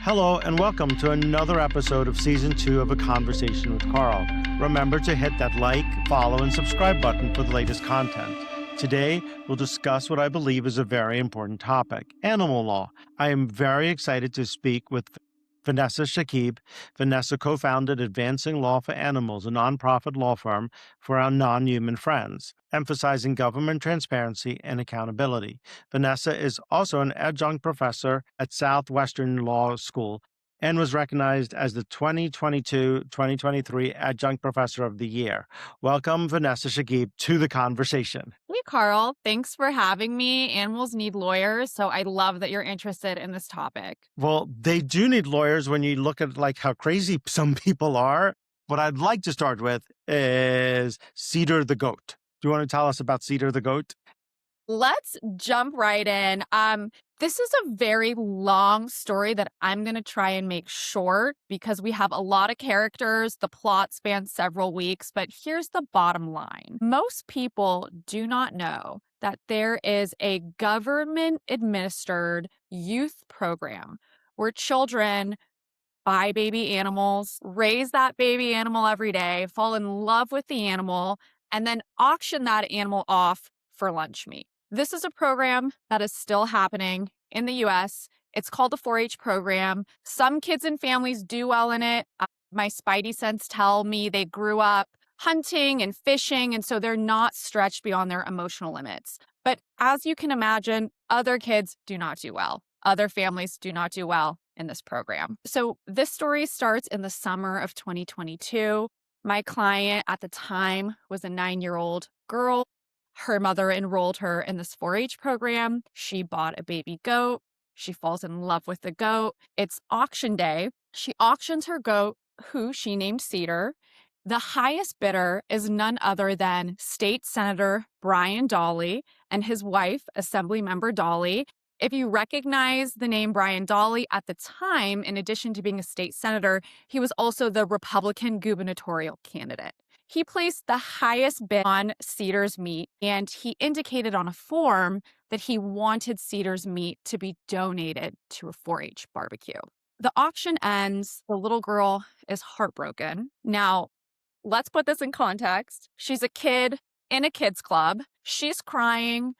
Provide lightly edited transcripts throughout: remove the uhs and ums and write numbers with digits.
Hello, and welcome to another episode of Season 2 of A Conversation with Carl. Remember to hit that like, follow, and subscribe button for the latest content. Today, we'll discuss what I believe is a very important topic, animal law. I am very excited to speak with Vanessa Shakib. Vanessa co-founded Advancing Law for Animals, a nonprofit law firm for our non-human friends, emphasizing government transparency and accountability. Vanessa is also an adjunct professor at Southwestern Law School and was recognized as the 2022-2023 Adjunct Professor of the Year. Welcome, Vanessa Shakib, to the conversation. Hey, Carl. Thanks for having me. Animals need lawyers, so I love that you're interested in this topic. Well, they do need lawyers when you look at like how crazy some people are. What I'd like to start with is Cedar the goat. Do you want to tell us about Cedar the goat? Let's jump right in. This is a very long story that I'm going to try and make short because we have a lot of characters. The plot spans several weeks, but here's the bottom line. Most people do not know that there is a government-administered youth program where children buy baby animals, raise that baby animal every day, fall in love with the animal, and then auction that animal off for lunch meat. This is a program that is still happening in the US. It's called the 4-H program. Some kids and families do well in it. My spidey sense tell me they grew up hunting and fishing, and so they're not stretched beyond their emotional limits. But as you can imagine, other kids do not do well. Other families do not do well in this program. So this story starts in the summer of 2022. My client at the time was a 9-year-old girl. Her mother enrolled her in this 4-H program. She bought a baby goat. She falls in love with the goat. It's auction day. She auctions her goat, who she named Cedar. The highest bidder is none other than State Senator Brian Dahle and his wife, Assemblymember Dahle. If you recognize the name Brian Dahle, at the time, in addition to being a state senator, he was also the Republican gubernatorial candidate. He placed the highest bid on Cedar's meat, and he indicated on a form that he wanted Cedar's meat to be donated to a 4-H barbecue. The auction ends. The little girl is heartbroken. Now, let's put this in context. She's a kid in a kids club. She's crying.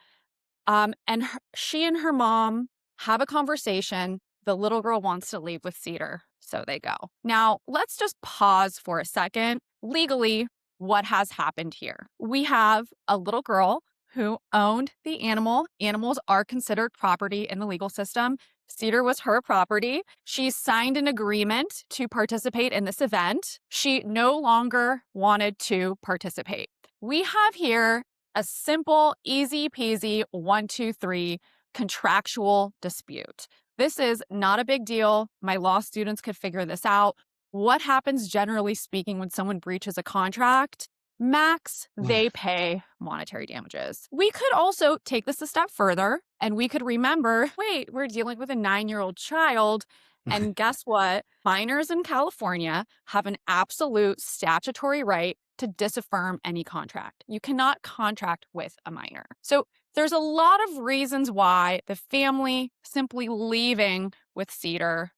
She and her mom have a conversation. The little girl wants to leave with Cedar, so they go. Now, let's just pause for a second. Legally, what has happened here? We have a little girl who owned the animal. Animals are considered property in the legal system. Cedar was her property. She signed an agreement to participate in this event. She no longer wanted to participate. We have here a simple, easy peasy 1, 2, 3 contractual dispute. This is not a big deal. My law students could figure this out. What happens, generally speaking, when someone breaches a contract? Max, they pay monetary damages. We could also take this a step further and we could remember, wait, we're dealing with a 9-year-old child. And guess what? Minors in California have an absolute statutory right to disaffirm any contract. You cannot contract with a minor. So there's a lot of reasons why the family simply leaving with Cedar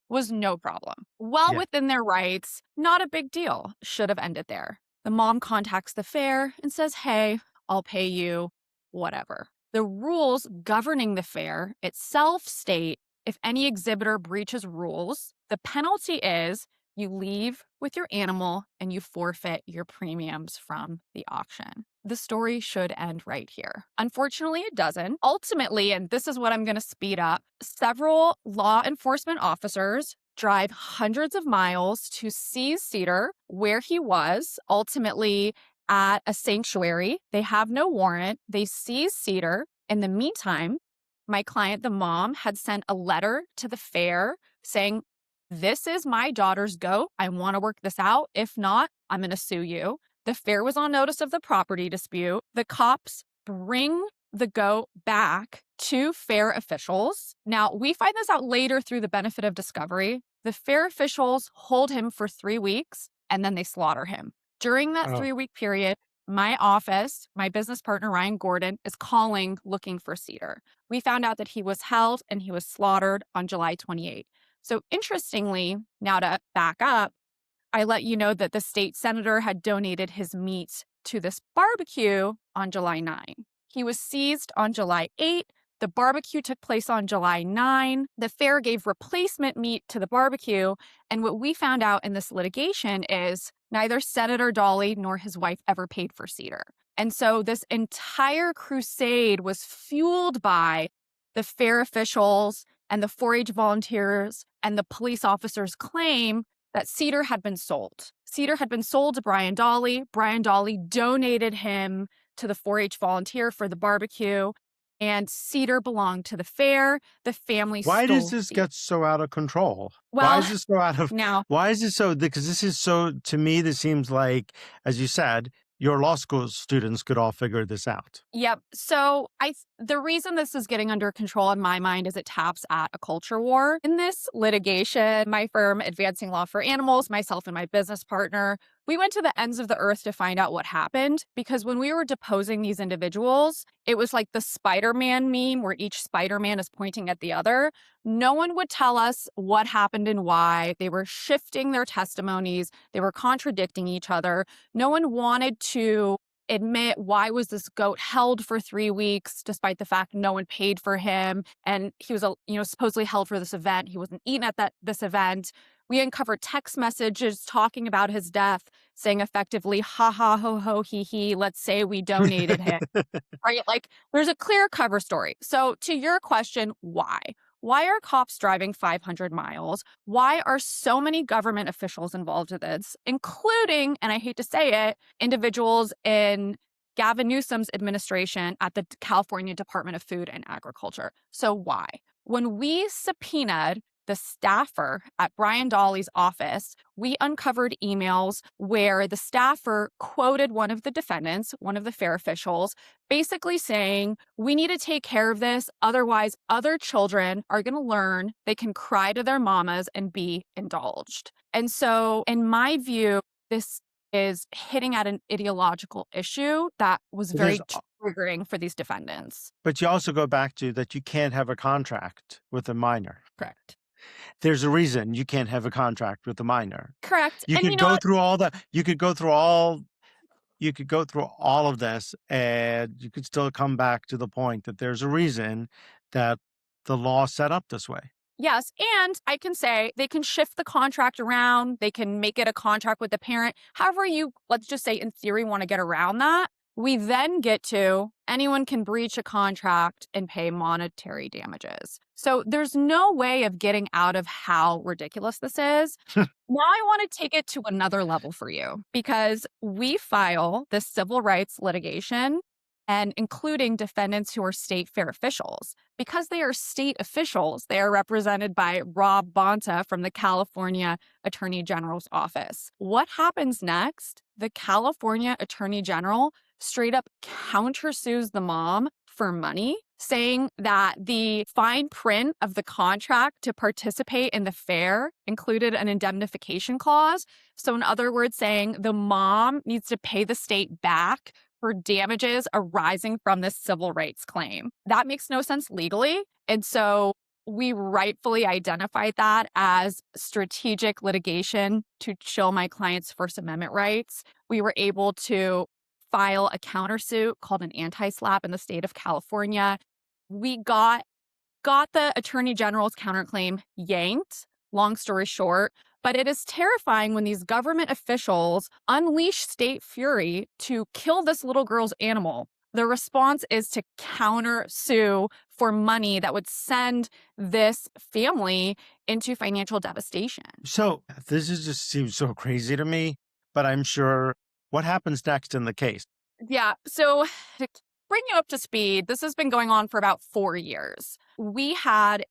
was no problem. Well within their rights, not a big deal. Should have ended there. The mom contacts the fair and says, hey, I'll pay you whatever. The rules governing the fair itself state if any exhibitor breaches rules, the penalty is you leave with your animal and you forfeit your premiums from the auction. The story should end right here. Unfortunately, it doesn't. Ultimately, and this is what I'm going to speed up, several law enforcement officers drive hundreds of miles to seize Cedar where he was, ultimately at a sanctuary. They have no warrant. They seize Cedar. In the meantime, my client, the mom, had sent a letter to the fair saying, this is my daughter's goat. I want to work this out. If not, I'm going to sue you. The fair was on notice of the property dispute. The cops bring the goat back to fair officials. Now, we find this out later through the benefit of discovery. The fair officials hold him for 3 weeks and then they slaughter him. During that 3-week period, my office, my business partner, Ryan Gordon, is calling looking for Cedar. We found out that he was held and he was slaughtered on July 28th. So interestingly, now to back up, I let you know that the state senator had donated his meat to this barbecue on July 9. He was seized on July 8. The barbecue took place on July 9. The fair gave replacement meat to the barbecue. And what we found out in this litigation is neither Senator Dawley nor his wife ever paid for Cedar. And so this entire crusade was fueled by the fair officials and the 4-H volunteers and the police officers' claim that Cedar had been sold. Cedar had been sold to Brian Dawley. Brian Dawley donated him to the 4-H volunteer for the barbecue, and Cedar belonged to the fair. The family Why stole does this Cedar. get so out of control? Why Well, is this so out of, now, why is it so, because this is so, to me, this seems like, as you said, your law school students could all figure this out. yep. So the reason this is getting under control in my mind is it taps at a culture war. In this litigation, my firm, Advancing Law for Animals, myself and my business partner, we went to the ends of the earth to find out what happened, because when we were deposing these individuals, it was like the Spider-Man meme where each Spider-Man is pointing at the other. No one would tell us what happened and why. They were shifting their testimonies. They were contradicting each other. No one wanted to admit why was this goat held for 3 weeks, despite the fact no one paid for him. And he was, supposedly held for this event. He wasn't eaten at this event. We uncovered text messages talking about his death, saying effectively, ha ha ho ho he he, let's say we donated him. Right? Like, there's a clear cover story. So to your question, why? Why are cops driving 500 miles? Why are so many government officials involved in this, including, and I hate to say it, individuals in Gavin Newsom's administration at the California Department of Food and Agriculture? So why? When we subpoenaed the staffer at Brian Dawley's office, we uncovered emails where the staffer quoted one of the defendants, one of the fair officials, basically saying, we need to take care of this. Otherwise, other children are going to learn they can cry to their mamas and be indulged. And so, in my view, this is hitting at an ideological issue that was very triggering for these defendants. But you also go back to that you can't have a contract with a minor. Correct. There's a reason you can't have a contract with a minor. Correct. You could go through all the, you could go through all of this, and you could still come back to the point that there's a reason that the law set up this way. Yes. And I can say they can shift the contract around. They can make it a contract with the parent. However you, let's just say in theory, want to get around that. We then get to anyone can breach a contract and pay monetary damages. So there's no way of getting out of how ridiculous this is. Now I want to take it to another level for you, because we file this civil rights litigation, and including defendants who are state fair officials. Because they are state officials, they are represented by Rob Bonta from the California Attorney General's office. What happens next? The California Attorney General straight up countersues the mom for money, saying that the fine print of the contract to participate in the fair included an indemnification clause. So in other words, saying the mom needs to pay the state back for damages arising from this civil rights claim. That makes no sense legally. And so we rightfully identified that as strategic litigation to chill my client's First Amendment rights. We were able to file a countersuit called an anti-SLAPP in the state of California. We got the Attorney General's counterclaim yanked, long story short, but it is terrifying when these government officials unleash state fury to kill this little girl's animal. The response is to countersue for money that would send this family into financial devastation. So this just seems so crazy to me, but I'm sure what happens next in the case? Yeah. So to bring you up to speed, this has been going on for about 4 years. We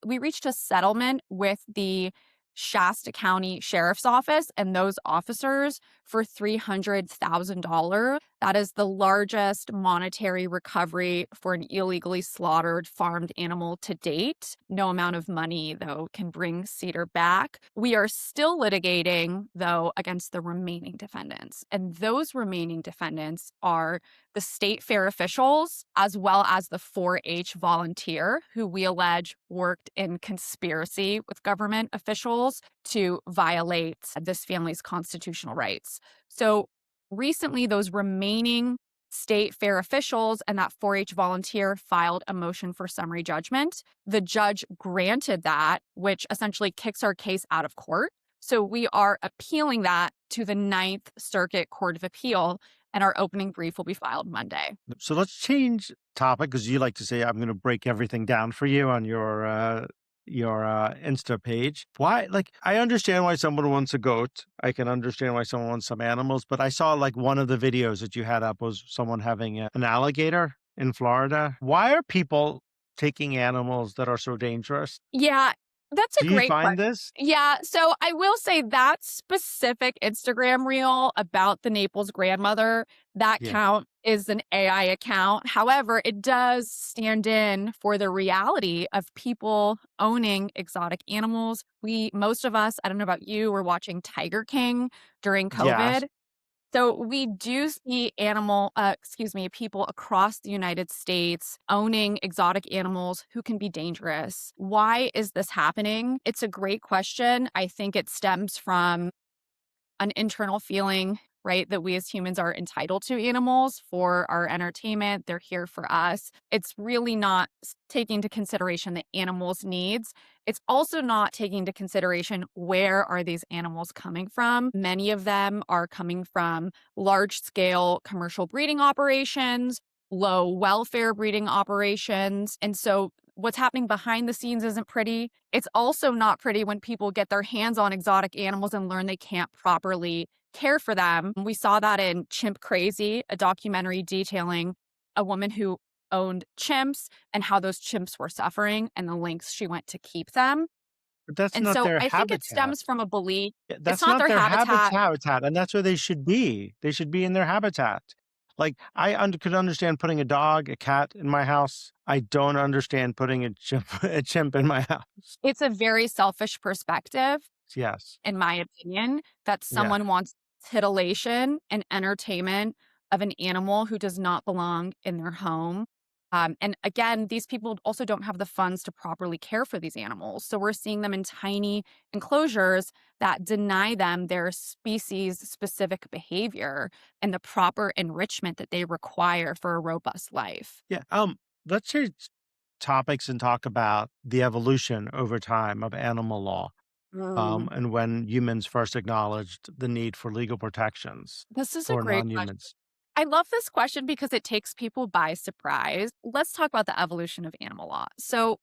reached a settlement with the Shasta County Sheriff's Office and those officers for $300,000. That is the largest monetary recovery for an illegally slaughtered farmed animal to date. No amount of money, though, can bring Cedar back. We are still litigating, though, against the remaining defendants. And those remaining defendants are the state fair officials, as well as the 4-H volunteer who we allege worked in conspiracy with government officials to violate this family's constitutional rights. So recently, those remaining state fair officials and that 4-H volunteer filed a motion for summary judgment. The judge granted that, which essentially kicks our case out of court. So we are appealing that to the Ninth Circuit Court of Appeal, and our opening brief will be filed Monday. So let's change topic, because you like to say I'm going to break everything down for you on your Insta page. Why? Like, I understand why someone wants a goat. I can understand why someone wants some animals, but I saw like one of the videos that you had up was someone having an alligator in Florida. Why are people taking animals that are so dangerous? Yeah, that's a Do you great question. find this? Yeah, so I will say that specific Instagram reel about the Naples grandmother, that Yeah. account is an AI account. However, it does stand in for the reality of people owning exotic animals. Most of us, I don't know about you, were watching Tiger King during Yes. COVID. So we do see people across the United States owning exotic animals who can be dangerous. Why is this happening? It's a great question. I think it stems from an internal feeling, right, that we as humans are entitled to animals for our entertainment. They're here for us. It's really not taking into consideration the animals' needs. It's also not taking into consideration where are these animals coming from. Many of them are coming from large-scale commercial breeding operations, low welfare breeding operations. And so what's happening behind the scenes isn't pretty. It's also not pretty when people get their hands on exotic animals and learn they can't properly care for them. We saw that in Chimp Crazy, a documentary detailing a woman who owned chimps and how those chimps were suffering and the lengths she went to keep them. But that's And not so their I think it habitat. stems from a belief. Yeah, It's that's not not their their habitat. habitat, and that's where they should be. They should be in their habitat. Like, could understand putting a dog, a cat in my house. I don't understand putting a chimp, a chimp in my house. It's a very selfish perspective, Yes. in my opinion, that Yeah. someone wants titillation and entertainment of an animal who does not belong in their home. And again, these people also don't have the funds to properly care for these animals. So we're seeing them in tiny enclosures that deny them their species specific behavior and the proper enrichment that they require for a robust life. Yeah. Let's change topics and talk about the evolution over time of animal law. Mm. And when humans first acknowledged the need for legal protections This is a for great question. non-humans. I love this question because it takes people by surprise. Let's talk about the evolution of animal law. So,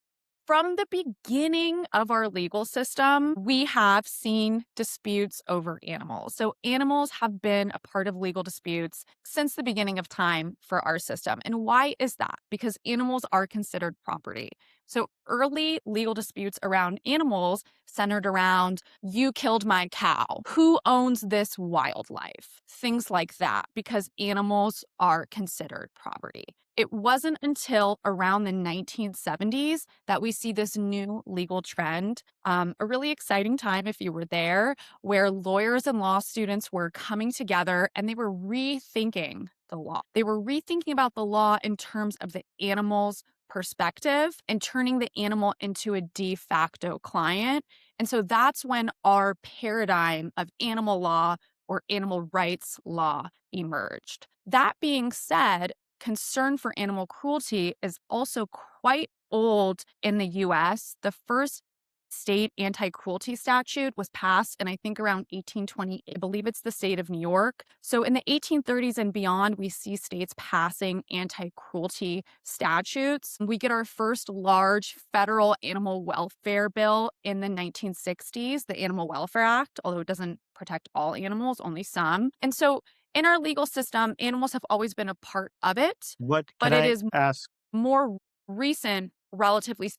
from the beginning of our legal system, we have seen disputes over animals. So, animals have been a part of legal disputes since the beginning of time for our system. And why is that? Because animals are considered property. So, early legal disputes around animals centered around you killed my cow. Who owns this wildlife? Things like that, because animals are considered property. It wasn't until around the 1970s that we see this new legal trend. A really exciting time, if you were there, where lawyers and law students were coming together and they were rethinking the law. They were rethinking about the law in terms of the animal's perspective and turning the animal into a de facto client. And so that's when our paradigm of animal law or animal rights law emerged. That being said, concern for animal cruelty is also quite old in the US. The first state anti-cruelty statute was passed in, I think, around 1820. I believe it's the state of New York. So in the 1830s and beyond, we see states passing anti-cruelty statutes. We get our first large federal animal welfare bill in the 1960s, the Animal Welfare Act, although it doesn't protect all animals, only some. And so in our legal system, animals have always been a part of it, What but can it I is ask? more recent, relatively.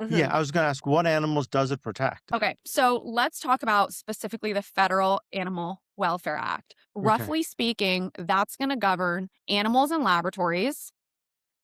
Yeah, I was going to ask, what animals does it protect? Okay, so let's talk about specifically the federal animal Welfare Act. Okay. Roughly speaking, that's going to govern animals in laboratories.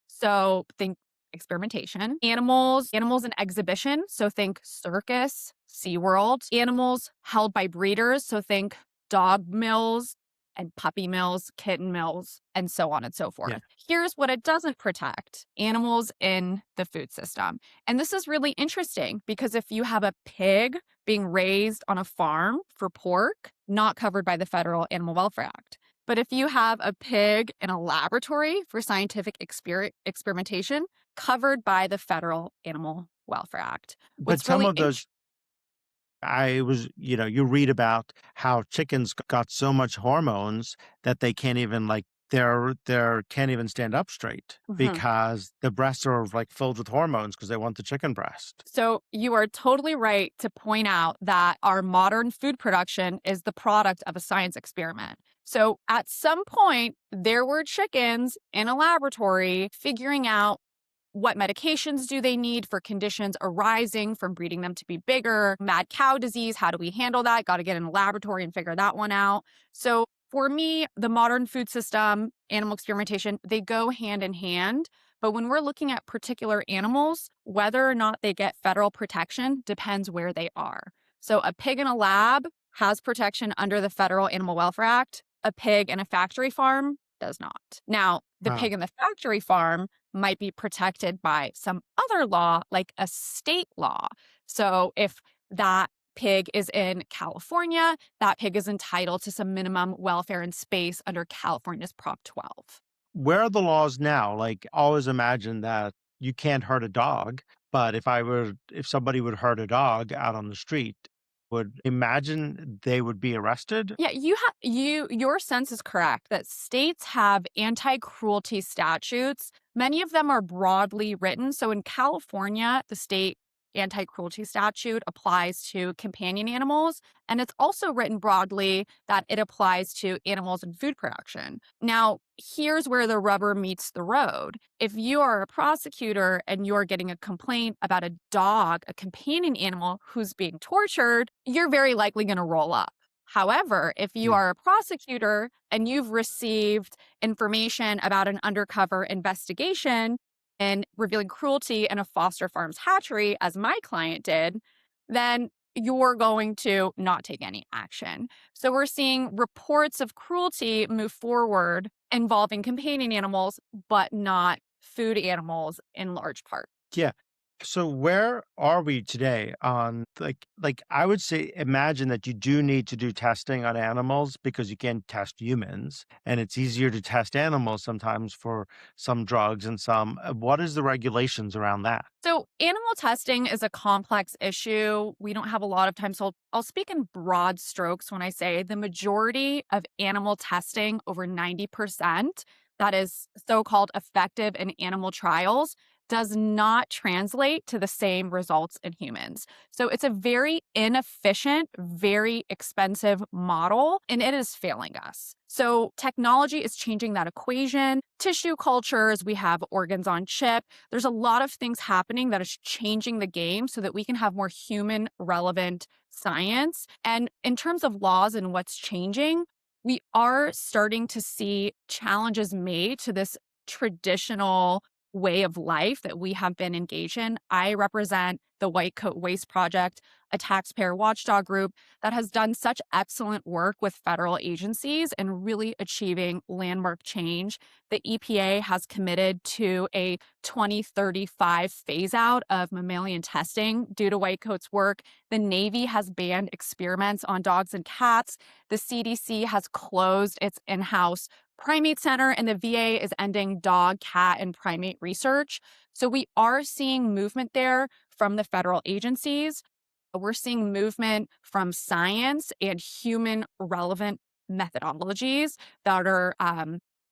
So think experimentation, animals in exhibition. So think circus, SeaWorld, animals held by breeders. So think dog mills and puppy mills, kitten mills, and so on and so Yeah. forth. Here's what it doesn't protect: animals in the food system. And this is really interesting because if you have a pig being raised on a farm for pork, not covered by the Federal Animal Welfare Act. But if you have a pig in a laboratory for scientific experimentation, covered by the Federal Animal Welfare Act. But What's some really of those you read about how chickens got so much hormones that they can't even like they're can't even stand up straight Mhm. because the breasts are like filled with hormones because they want the chicken breast. So you are totally right to point out that our modern food production is the product of a science experiment. So at some point, there were chickens in a laboratory figuring out what medications do they need for conditions arising from breeding them to be bigger, mad cow disease, how do we handle that? Got to get in a laboratory and figure that one out. So for me, the modern food system, animal experimentation, they go hand in hand. But when we're looking at particular animals, whether or not they get federal protection depends where they are. So a pig in a lab has protection under the Federal Animal Welfare Act. A pig in a factory farm does not. Now, the Wow. pig in the factory farm might be protected by some other law, like a state law. So if that pig is in California, that pig is entitled to some minimum welfare and space under California's Prop 12. Where are the laws now? Like, always imagine that you can't hurt a dog, but if somebody would hurt a dog out on the street, would imagine they would be arrested? Yeah, your sense is correct that states have anti-cruelty statutes. Many of them are broadly written. So in California, the state anti-cruelty statute applies to companion animals, and it's also written broadly that it applies to animals in food production. Now, here's where the rubber meets the road. If you are a prosecutor and you're getting a complaint about a dog, a companion animal who's being tortured, you're very likely going to roll up. However, if you Yeah. are a prosecutor and you've received information about an undercover investigation and revealing cruelty in a Foster Farms hatchery, as my client did, then you're going to not take any action. So we're seeing reports of cruelty move forward involving companion animals, but not food animals in large part. Yeah. So where are we today on like I would say imagine that you do need to do testing on animals because you can't test humans and it's easier to test animals sometimes for some drugs and some what is the regulations around that? So, animal testing is a complex issue. We don't have a lot of time. So, I'll speak in broad strokes when I say the majority of animal testing, over 90%, that is so called effective in animal trials, does not translate to the same results in humans. So, it's a very inefficient, very expensive model, and it is failing us. So, technology is changing that equation. Tissue cultures, we have organs on chip. There's a lot of things happening that is changing the game so that we can have more human relevant science. And in terms of laws and what's changing, we are starting to see challenges made to this traditional way of life that we have been engaged in. I represent the White Coat Waste Project, a taxpayer watchdog group that has done such excellent work with federal agencies and really achieving landmark change. The EPA has committed to a 2035 phase out of mammalian testing due to White Coat's work. The Navy has banned experiments on dogs and cats. The CDC has closed its in house primate center, and the VA is ending dog, cat, and primate research. So we are seeing movement there from the federal agencies. We're seeing movement from science and human relevant methodologies that are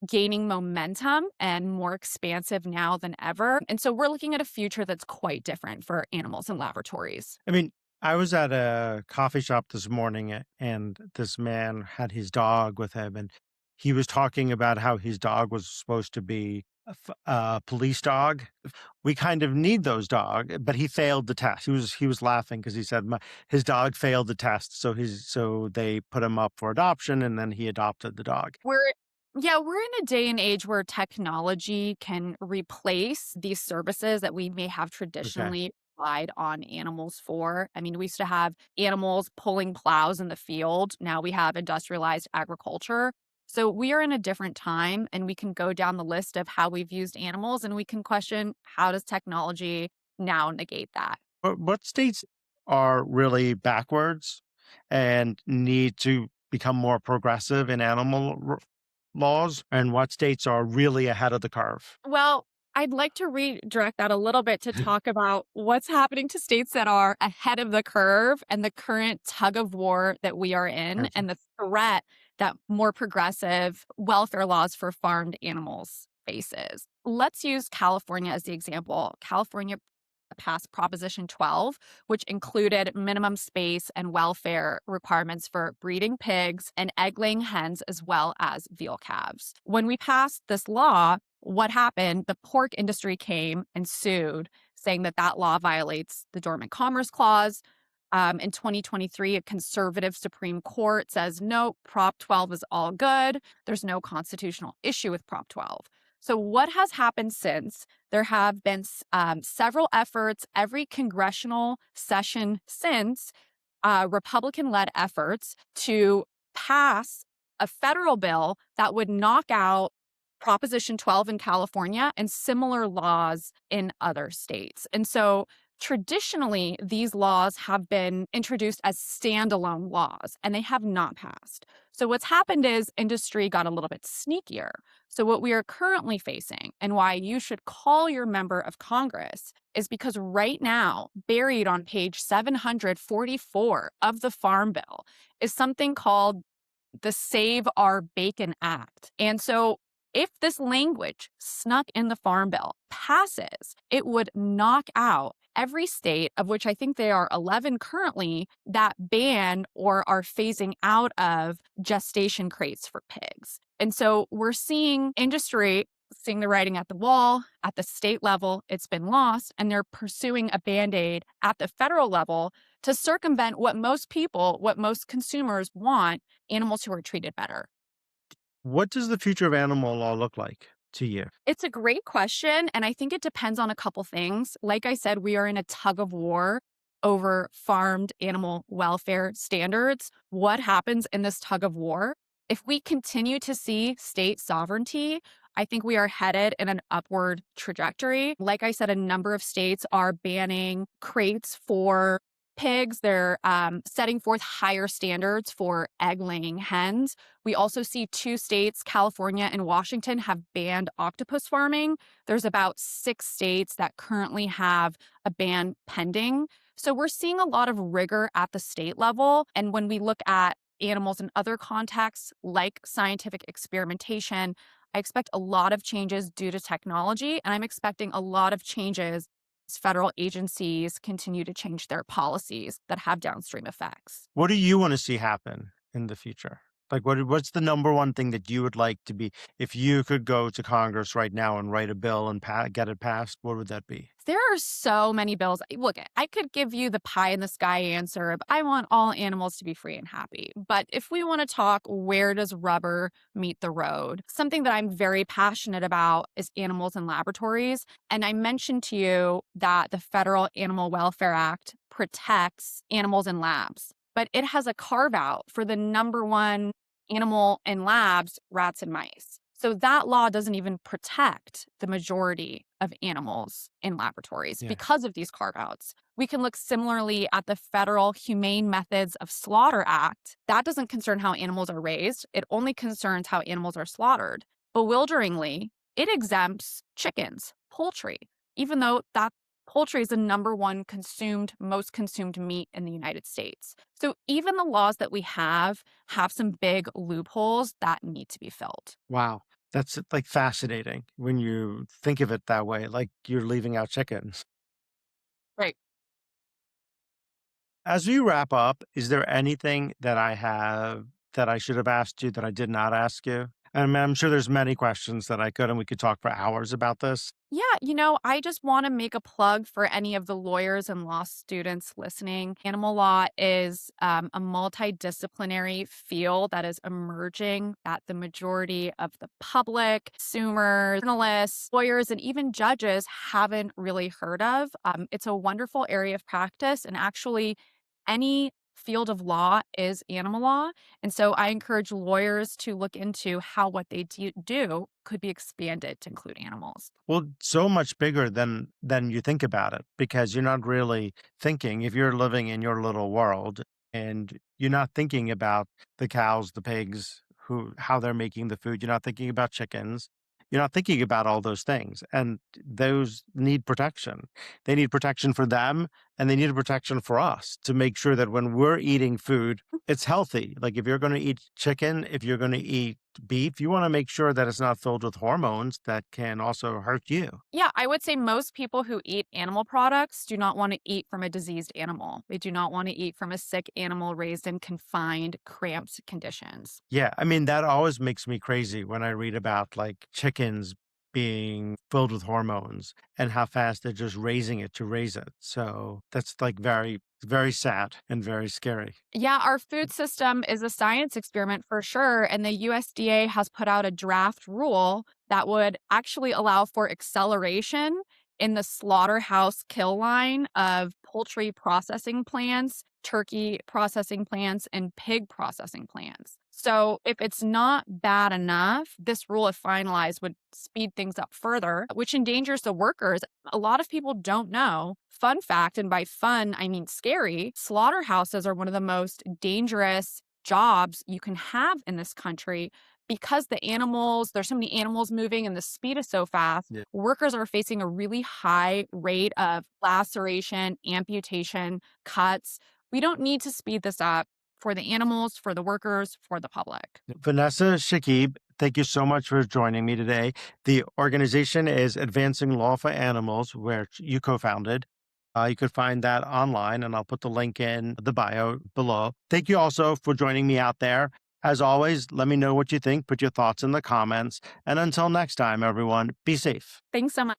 gaining momentum and more expansive now than ever. And so we're looking at a future that's quite different for animals in laboratories. I mean, I was at a coffee shop this morning and this man had his dog with him and he was talking about how his dog was supposed to be police dog. We kind of need those but he failed the test. He was laughing because he said his dog failed the test, so they put him up for adoption, and then he adopted the dog. We're yeah, we're in a day and age where technology can replace these services that we may have Okay. traditionally relied on animals for. I mean, we used to have animals pulling plows in the field. Now we have industrialized agriculture. So we are in a different time, and we can go down the list of how we've used animals, and we can question, how does technology now negate that? But what states are really backwards and need to become more progressive in laws, and what states are really ahead of the curve? Well, I'd like to redirect that a little bit to talk about what's happening to states that are ahead of the curve and the current tug of war that we are in, Okay. and the threat that more progressive welfare laws for farmed animals faces. Let's use California as the example. California passed Proposition 12, which included minimum space and welfare requirements for breeding pigs and egg laying hens, as well as veal calves. When we passed this law, what happened? The pork industry came and sued, saying that that law violates the Dormant Commerce Clause. In 2023, a conservative Supreme Court says, no, Prop 12 is all good. There's no constitutional issue with Prop 12. So, what has happened since? There have been several efforts, every congressional session since, Republican led efforts to pass a federal bill that would knock out Proposition 12 in California and similar laws in other states. And so traditionally, these laws have been introduced as standalone laws and they have not passed. So what's happened is industry got a little bit sneakier. So what we are currently facing and why you should call your member of Congress is because right now, buried on page 744 of the Farm Bill is something called the Save Our Bacon Act. And so if this language snuck in the Farm Bill passes, it would knock out every state, of which I think there are 11 currently, that ban or are phasing out of gestation crates for pigs. And so we're seeing industry seeing the writing at the wall. At the state level, it's been lost, and they're pursuing a Band-Aid at the federal level to circumvent what most people, what most consumers want, animals who are treated better. What does the future of animal law look like to you? It's a great question, and I think it depends on a couple things. Like I said, we are in a tug of war over farmed animal welfare standards. What happens in this tug of war? If we continue to see state sovereignty, I think we are headed in an upward trajectory. Like I said, a number of states are banning crates for pigs. They're setting forth higher standards for egg laying hens. We also see two states, California and Washington, have banned octopus farming. There's about 6 states that currently have a ban pending. So we're seeing a lot of rigor at the state level. And when we look at animals in other contexts, like scientific experimentation, I expect a lot of changes due to technology, and I'm expecting a lot of changes as federal agencies continue to change their policies that have downstream effects. What do you want to see happen in the future? Like, what's the number one thing that you would like to be if you could go to Congress right now and write a bill and get it passed? What would that be? There are so many bills. Look, I could give you the pie in the sky answer of I want all animals to be free and happy. But if we want to talk, where does rubber meet the road? Something that I'm very passionate about is animals in laboratories. And I mentioned to you that the Federal Animal Welfare Act protects animals in labs, but it has a carve out for the number one animal in labs, rats and mice. So that law doesn't even protect the majority of animals in laboratories Yeah. because of these carve outs. We can look similarly at the Federal Humane Methods of Slaughter Act. That doesn't concern how animals are raised, it only concerns how animals are slaughtered. Bewilderingly, it exempts chickens, poultry, even though that poultry is the number one most consumed meat in the United States. So even the laws that we have some big loopholes that need to be filled. Wow. That's like fascinating when you think of it that way, like you're leaving out chickens. Right. As we wrap up, is there anything that I should have asked you that I did not ask you? And I'm sure there's many questions that I could, and we could talk for hours about this. Yeah, I just want to make a plug for any of the lawyers and law students listening. Animal law is a multidisciplinary field that is emerging that the majority of the public, consumers, journalists, lawyers, and even judges haven't really heard of. It's a wonderful area of practice, and actually, any field of law is animal law. And so I encourage lawyers to look into how what they do could be expanded to include animals. Well, so much bigger than you think about it, because you're not really thinking if you're living in your little world and you're not thinking about the cows, the pigs, how they're making the food. You're not thinking about chickens. You're not thinking about all those things. And those need protection. They need protection for them, and they need a protection for us to make sure that when we're eating food, it's healthy. Like if you're going to eat chicken, if you're going to eat beef, you want to make sure that it's not filled with hormones that can also hurt you. Yeah, I would say most people who eat animal products do not want to eat from a diseased animal. They do not want to eat from a sick animal raised in confined, cramped conditions. Yeah, I mean, that always makes me crazy when I read about like chickens being filled with hormones and how fast they're just raising it to raise it. So that's like very, very sad and very scary. Yeah, our food system is a science experiment for sure. And the USDA has put out a draft rule that would actually allow for acceleration in the slaughterhouse kill line of poultry processing plants, turkey processing plants, and pig processing plants. So, if it's not bad enough, this rule, if finalized, would speed things up further, which endangers the workers. A lot of people don't know. Fun fact, and by fun, I mean scary, slaughterhouses are one of the most dangerous jobs you can have in this country because there's so many animals moving and the speed is so fast. Yeah. Workers are facing a really high rate of laceration, amputation, cuts. We don't need to speed this up for the animals, for the workers, for the public. Vanessa Shakib, thank you so much for joining me today. The organization is Advancing Law for Animals, where you co founded. You could find that online, and I'll put the link in the bio below. Thank you also for joining me out there. As always, let me know what you think. Put your thoughts in the comments. And until next time, everyone, be safe. Thanks so much.